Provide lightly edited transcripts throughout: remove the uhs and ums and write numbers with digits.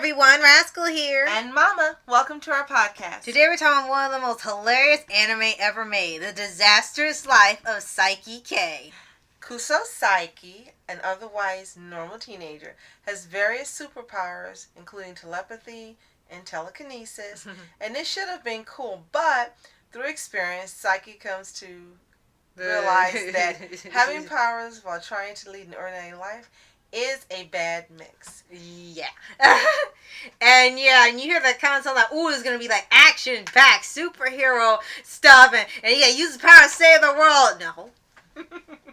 everyone, Rascal here. And Mama, welcome to our podcast. Today we're talking about one of the most hilarious anime ever made, The Disastrous Life of Saiki K. Kusuo Saiki, an otherwise normal teenager, has various superpowers, including telepathy and telekinesis, and this should have been cool, but through experience, Saiki comes to realize that having powers while trying to lead an ordinary life is a bad mix. Yeah. and you hear that kind of sound like, ooh, it's going to be like action-packed superhero stuff, and use his power to save the world. No.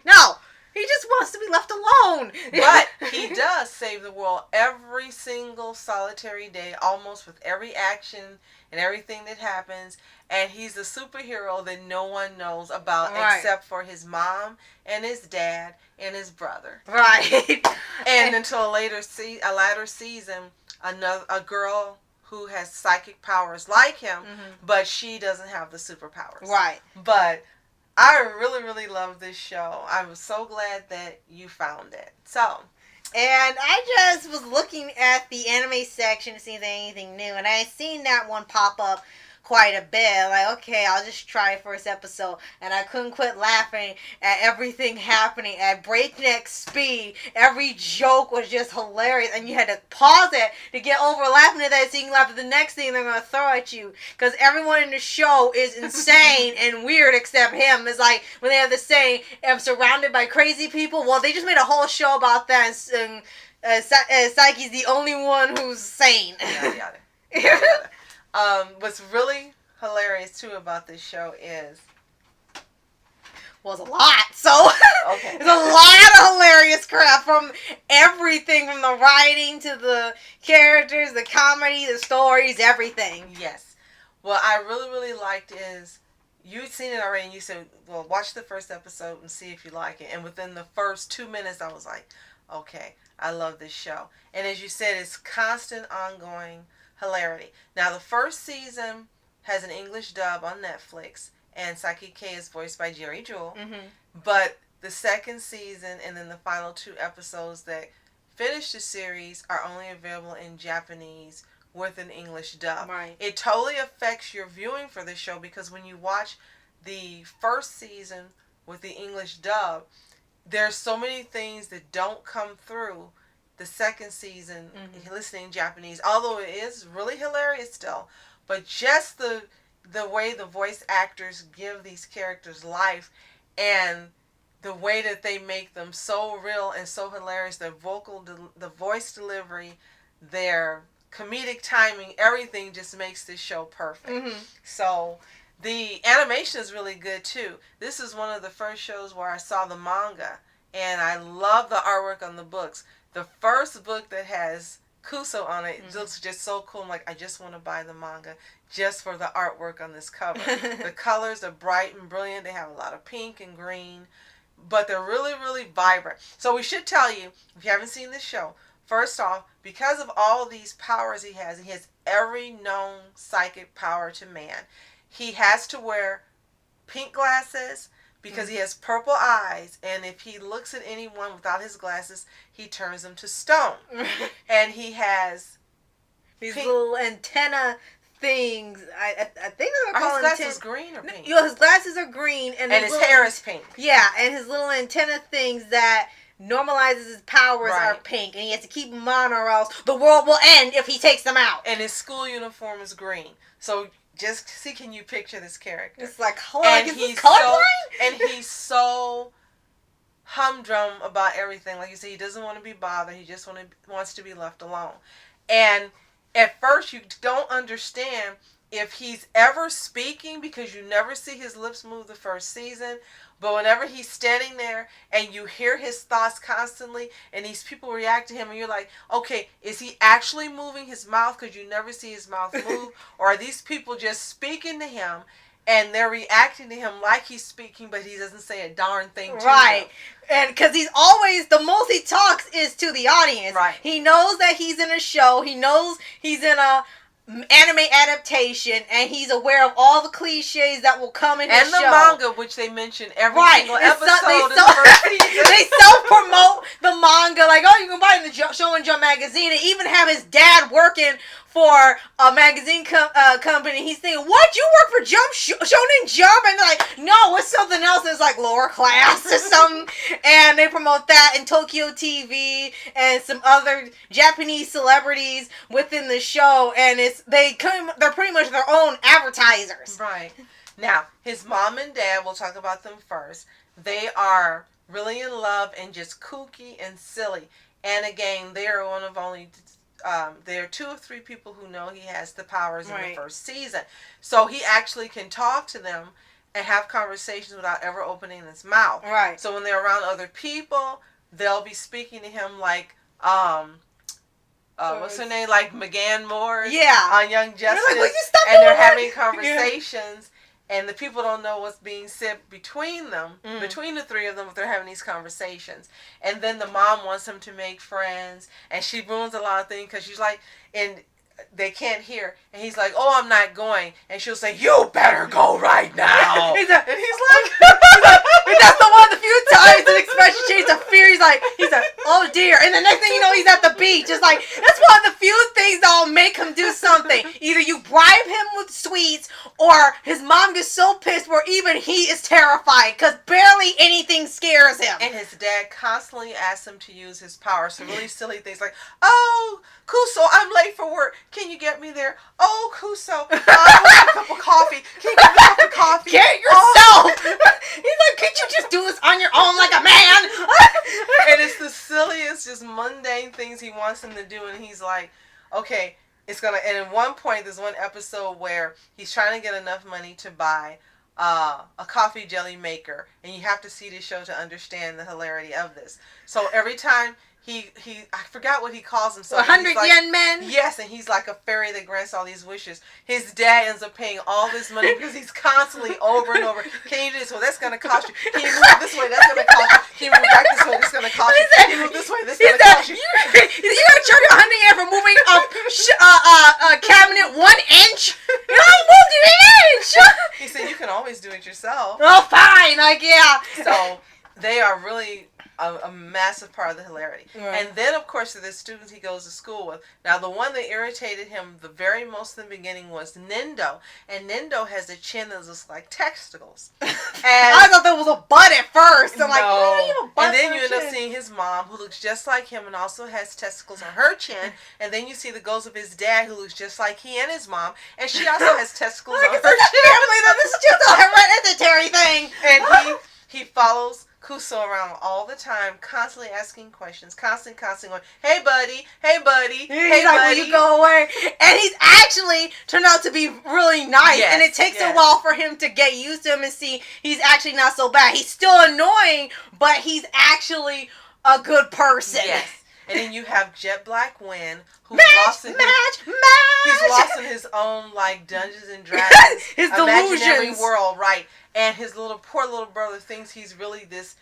No. He just wants to be left alone. But he does save the world every single solitary day, almost with every action and everything that happens. And he's a superhero that no one knows about except for his mom and his dad and his brother. Right. And until a later season, a girl who has psychic powers like him, but she doesn't have the superpowers. Right. But I really, really love this show. I was so glad that you found it. So, and I just was looking at the anime section to see if there's anything new, and I seen that one pop up quite a bit. Like, okay, I'll just try first episode, and I couldn't quit laughing at everything happening at breakneck speed. Every joke was just hilarious, and you had to pause it to get over laughing at that, so you can laugh at the next thing they're gonna throw at you. Because everyone in the show is insane and weird except him. It's like when they have the saying, "I'm surrounded by crazy people." Well, they just made a whole show about that, and Saiki's the only one who's sane. Yada. What's really hilarious too about this show is, well, it's a lot. So okay, there's a lot of hilarious crap from everything, from the writing to the characters, the comedy, the stories, everything. Yes. What I really, really liked is you'd seen it already, and you said, "Well, watch the first episode and see if you like it." And within the first 2 minutes, I was like, "Okay, I love this show." And as you said, it's constant, ongoing hilarity. Now, the first season has an English dub on Netflix, and Saiki K is voiced by Jerry Jewell. But the second season and then the final 2 episodes that finish the series are only available in Japanese with an English dub. Right. It totally affects your viewing for the show, because when you watch the first season with the English dub, there's so many things that don't come through the second season listening Japanese, although it is really hilarious still, but just the way the voice actors give these characters life, and the way that they make them so real and so hilarious, the voice delivery, their comedic timing, everything just makes this show perfect. So the animation is really good too. This is one of the first shows where I saw the manga, and I love the artwork on the books. The first book that has Kusuo on it looks just so cool. I'm like, I just want to buy the manga just for the artwork on this cover. The colors are bright and brilliant. They have a lot of pink and green, but they're really, really vibrant. So we should tell you, if you haven't seen this show, first off, because of all these powers he has every known psychic power to man. He has to wear pink glasses, because he has purple eyes, and if he looks at anyone without his glasses, he turns them to stone. And he has these little antenna things. I think they're called antennas. Are his glasses green or pink? His glasses are green, and his hair is pink. Yeah, and his little antenna things that normalizes his powers are pink, and he has to keep them on, or else the world will end if he takes them out. And his school uniform is green. So just see, can you picture this character? It's like, he's so humdrum about everything. Like you said, he doesn't want to be bothered. He just wants to be left alone. And at first, you don't understand if he's ever speaking, because you never see his lips move the first season. But whenever he's standing there and you hear his thoughts constantly, and these people react to him, and you're like, okay, is he actually moving his mouth, because you never see his mouth move? Or are these people just speaking to him and they're reacting to him like he's speaking, but he doesn't say a darn thing to them? And because he's always, the most he talks is to the audience. He knows that he's in a show. He knows he's in a anime adaptation, and he's aware of all the cliches that will come in the show. And the manga, which they mention every single episode in the first season. They self-promote the manga, like, oh, you can buy it in the Show and Jump magazine, and even have his dad work working for a magazine company. He's thinking, what? You work for Shonen Jump? And they're like, no, it's something else. It's like lower class or something. And they promote that in Tokyo TV and some other Japanese celebrities within the show. And they're pretty much their own advertisers. Right. Now, his mom and dad, we'll talk about them first. They are really in love and just kooky and silly. And again, they are one of only... there are 2 or 3 people who know he has the powers in the first season. So he actually can talk to them and have conversations without ever opening his mouth. Right. So when they're around other people, they'll be speaking to him like, what's her name? Like McGann Moore on Young Justice. Like, will you stop and they're having conversations. And the people don't know what's being said between them, between the 3 of them, if they're having these conversations. And then the mom wants them to make friends, and she ruins a lot of things because she's like, and they can't hear. And he's like, oh, I'm not going. And she'll say, you better go right now. And he's like, and that's the one of the few times the expression changed to fear. He's like, oh dear. And the next thing you know, he's at the beach. It's like, that's one of the few things that'll make him do something. Either you bribe him with sweets, or his mom gets so pissed where even he is terrified because barely anything scares him. And his dad constantly asks him to use his power. So really silly things like, oh, Kusuo, I'm late for work. Can you get me there? Oh, Kusuo, I want a cup of coffee. Can you get me a cup of coffee? Get it yourself. He's like, can't you just do this on your own like a man? And it's the silliest, just mundane things he wants him to do. And he's like, okay, it's going to... And at one point, there's one episode where he's trying to get enough money to buy a coffee jelly maker. And you have to see this show to understand the hilarity of this. So every time... He I forgot what he calls himself. 100 yen man? Yes, and he's like a fairy that grants all these wishes. His dad ends up paying all this money because he's constantly over and over. Can you do this? Well, that's going to cost you. Can you move this way? That's going to cost you. Can you move back this way? That's going to cost you. Can you move this way? That's going to cost you. You got to charge 100 yen for moving a cabinet 1 inch? You only moved it an inch! He said, you can always do it yourself. Oh, fine. Like, yeah. So, they are really... A massive part of the hilarity. Right. And then, of course, the students he goes to school with. Now, the one that irritated him the very most in the beginning was Nendo. And Nendo has a chin that looks like testicles. And I thought that was a butt at first. I'm like, no. you have a butt And then you end chin? up seeing his mom, who looks just like him and also has testicles on her chin. And then you see the ghost of his dad, who looks just like he and his mom. And she also has testicles on her chin. Family, though. This is just a hereditary thing. And he follows Kusuo around all the time, constantly asking questions, constantly going, hey buddy, hey buddy, He's like, will you go away? And he's actually turned out to be really nice. Yes, and it takes a while for him to get used to him and see he's actually not so bad. He's still annoying, but he's actually a good person. Yes. And then you have Jet Black Wind, who's lost in his own like Dungeons and Dragons his imaginary delusions. world, right? And his poor little brother thinks he's really this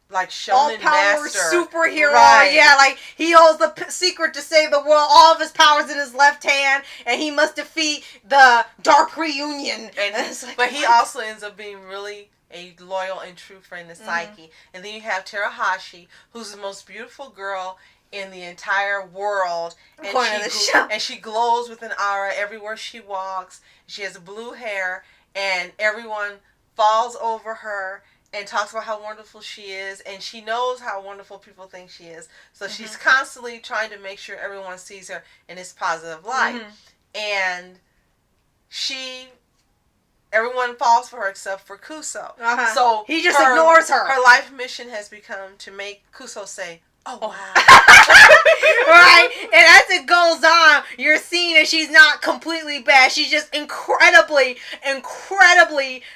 like shonen master, superhero. Right. Yeah, like he holds the secret to save the world. All of his powers in his left hand, and he must defeat the Dark Reunion. But he also ends up being really a loyal and true friend to Saiki. And then you have Terahashi, who's the most beautiful girl in the entire world. And she glows with an aura everywhere she walks. She has blue hair, and everyone falls over her and talks about how wonderful she is, and she knows how wonderful people think she is. So she's constantly trying to make sure everyone sees her in this positive light. And everyone falls for her except for Kusuo. So he just ignores her. Her life mission has become to make Kusuo say, oh, wow. Right? And as it goes on, you're seeing that she's not completely bad. She's just incredibly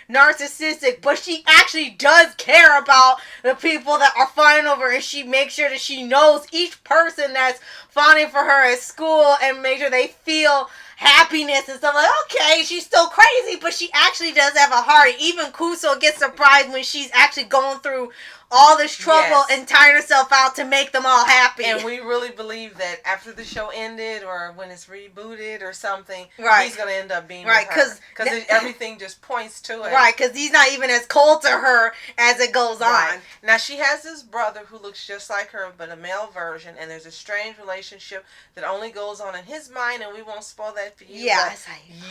narcissistic. But she actually does care about the people that are fawning over her. And she makes sure that she knows each person that's fawning for her at school and make sure they feel happiness and stuff. Like, okay, she's still crazy, but she actually does have a heart. Even Kusuo gets surprised when she's actually going through all this trouble Yes. and tiring herself out to make them all happy. And we really believe that after the show ended or when it's rebooted or something, Right. he's going to end up being Right, with her. Because everything just points to it. Right, because he's not even as cold to her as it goes Right. on. Now, she has this brother who looks just like her, but a male version, and there's a strange relationship that only goes on in his mind, and we won't spoil that for you. Yeah.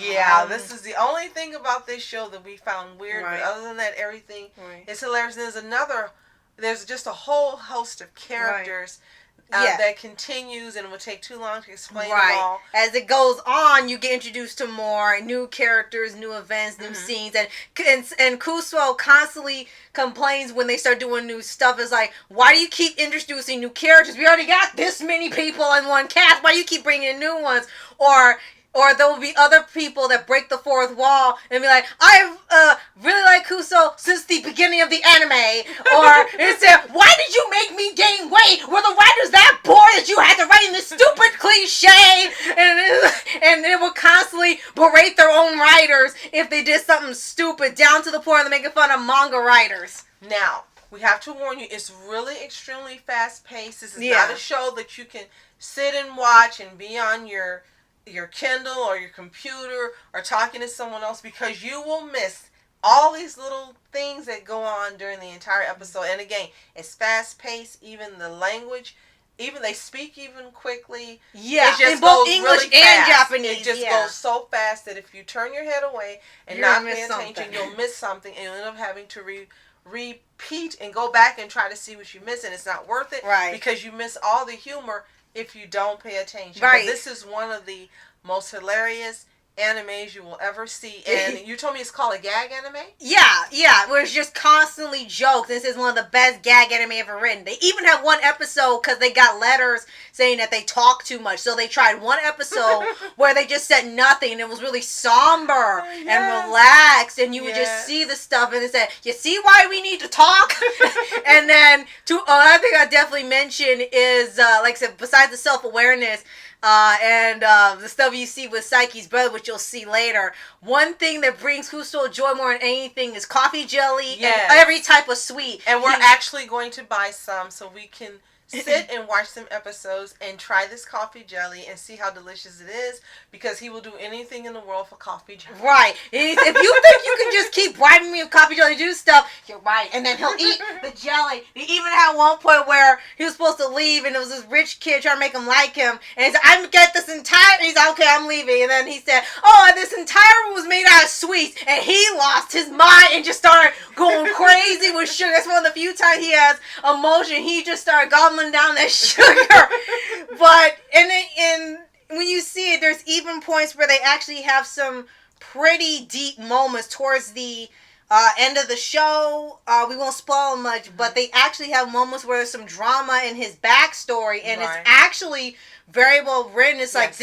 Yeah, this is the only thing about this show that we found weird, Right. but other than that, everything Right. is hilarious. There's just a whole host of characters that continues, and it would take too long to explain them all. As it goes on, you get introduced to more new characters, new events, new scenes, and Kusuo constantly complains when they start doing new stuff. It's like, why do you keep introducing new characters? We already got this many people in one cast. Why do you keep bringing in new ones? Or there will be other people that break the fourth wall and be like, I've really liked Kusuo since the beginning of the anime. Or it's why did you make me gain weight? Were the writers that bored that you had to write in this stupid cliche? And it will constantly berate their own writers if they did something stupid, down to the point of making fun of manga writers. Now, we have to warn you, it's really extremely fast-paced. This is not a show that you can sit and watch and be on your Kindle or your computer or talking to someone else, because you will miss all these little things that go on during the entire episode. And again, it's fast-paced. Even the language, even they speak even quickly. Yeah, it just in both goes English really and fast. Japanese. It just goes so fast that if you turn your head away and You're not gonna pay miss attention, something. you'll miss something, and you'll end up having to repeat and go back and try to see what you missed, and it's not worth it, because you miss all the humor if you don't pay attention. But this is one of the most hilarious animes you will ever see. And you told me it's called a gag anime? Yeah, where it's just constantly jokes. This is one of the best gag anime ever written. They even have one episode because they got letters saying that they talk too much. So they tried one episode where they just said nothing, and it was really somber and relaxed, and you would just see the stuff, and they said, you see why we need to talk? And then another thing I definitely mention is, like I said, besides the self-awareness, and the stuff you see with Saiki's brother, which you'll see later. One thing that brings Kusuo joy more than anything is coffee jelly and every type of sweet. And we're actually going to buy some so we can sit and watch some episodes and try this coffee jelly and see how delicious it is, because he will do anything in the world for coffee jelly. Right. If you think you can just keep bribing me with coffee jelly to do stuff, you're right. And then he'll eat the jelly. They even had one point where he was supposed to leave, and it was this rich kid trying to make him like him. And he said, I'm get this entire... He's like, okay, I'm leaving. And then he said, oh, this entire room was made out of sweets. And he lost his mind and just started going crazy with sugar. That's one of the few times he has emotion. He just started gobbling down that sugar. But when you see it, there's even points where they actually have some pretty deep moments towards the end of the show. We won't spoil much, but they actually have moments where there's some drama in his backstory, and it's actually very well written. It's like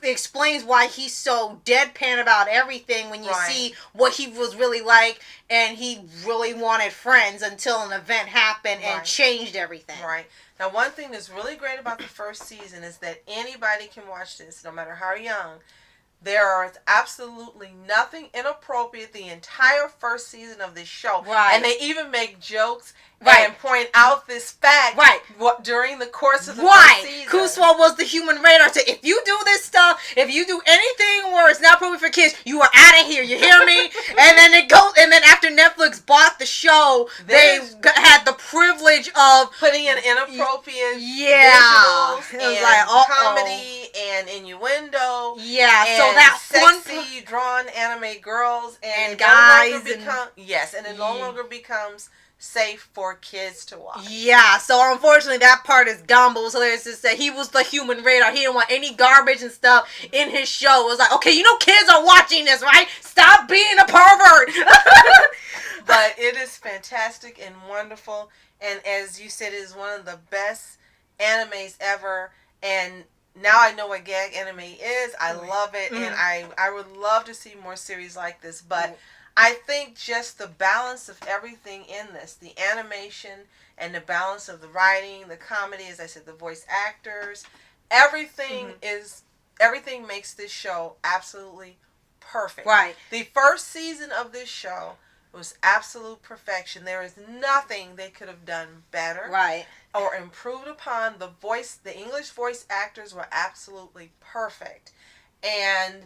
explains why he's so deadpan about everything when you see what he was really like, and he really wanted friends until an event happened and changed everything. Right. Now, one thing that's really great about the first season is that anybody can watch this, no matter how young. There is absolutely nothing inappropriate the entire first season of this show. Right. And they even make jokes and point out this fact during the course of the first season. Kusuo was the human radar. So if you do this stuff, if you do anything where it's not appropriate for kids, you are out of here. You hear me? And then after Netflix bought the show, they had the privilege of putting in inappropriate visuals and comedy and innuendo. Yeah, and so that sexy drawn anime girls and guys and it no longer becomes safe for kids to watch. Yeah, so unfortunately that part is gumbo. So there's just that he was the human radar. He didn't want any garbage and stuff in his show. It was like, okay, you know kids are watching this, right? Stop being a pervert. But it is fantastic and wonderful, and as you said, it is one of the best animes ever. And now I know what gag anime is. I love it, and I would love to see more series like this. But I think just the balance of everything in this, the animation and the balance of the writing, the comedy, as I said, the voice actors, everything makes this show absolutely perfect. Right. The first season of this show It was absolute perfection. There is nothing they could have done better. Right. Or improved upon. The English voice actors were absolutely perfect. And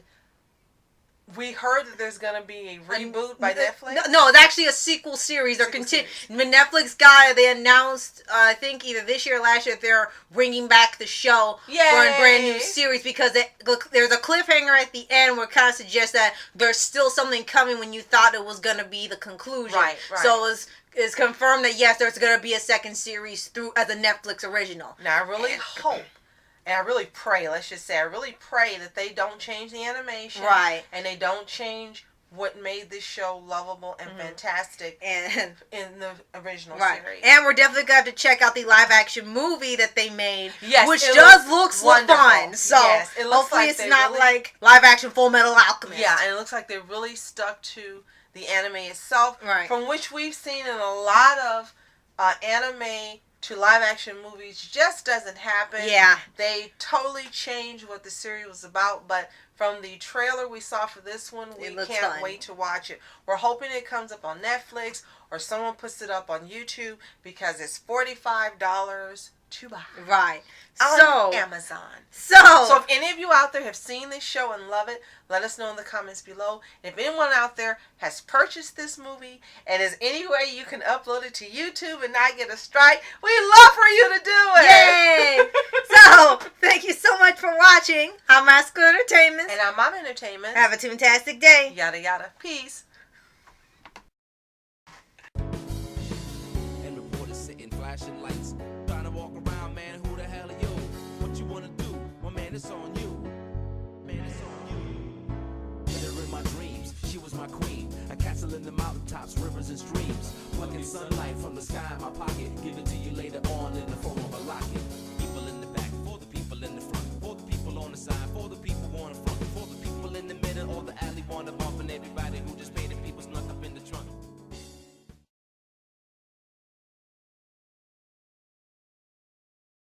we heard that there's going to be a reboot by Netflix. No, it's actually a sequel series. They're When Netflix got it, they announced, I think either this year or last year, they're bringing back the show for a brand new series because there's a cliffhanger at the end where it kind of suggests that there's still something coming when you thought it was going to be the conclusion. Right. So it's confirmed that, yes, there's going to be a second series as a Netflix original. Now, I really hope. And I really pray, let's just say, I really pray that they don't change the animation. Right. And they don't change what made this show lovable and fantastic in the original series. And we're definitely going to have to check out the live action movie that they made. Yes, which does look fun. So it looks hopefully like it's not like live action Full Metal Alchemist. Yeah, and it looks like they really stuck to the anime itself. Right. From which we've seen in a lot of anime to live action movies just doesn't happen. Yeah. They totally changed what the series was about, but from the trailer we saw for this one, we can't wait to watch it. We're hoping it comes up on Netflix or someone puts it up on YouTube because it's $45 to buy. Right. On Amazon. So if any of you out there have seen this show and love it, let us know in the comments below. If anyone out there has purchased this movie and there's any way you can upload it to YouTube and not get a strike, we'd love for you to do it. Yay! So, thank you so much for watching. I'm Masco Entertainment. And I'm Mom Entertainment. Have a fantastic day. Yada yada. Peace. And reporters sitting flashing lights, trying to walk around, man, who the hell are you? What you wanna do? Well, man, it's on you. Man, it's on you. Hit her in my dreams, she was my queen. A castle in the mountaintops, rivers and streams. Plucking sunlight from the sky in my pocket, give it to you later on in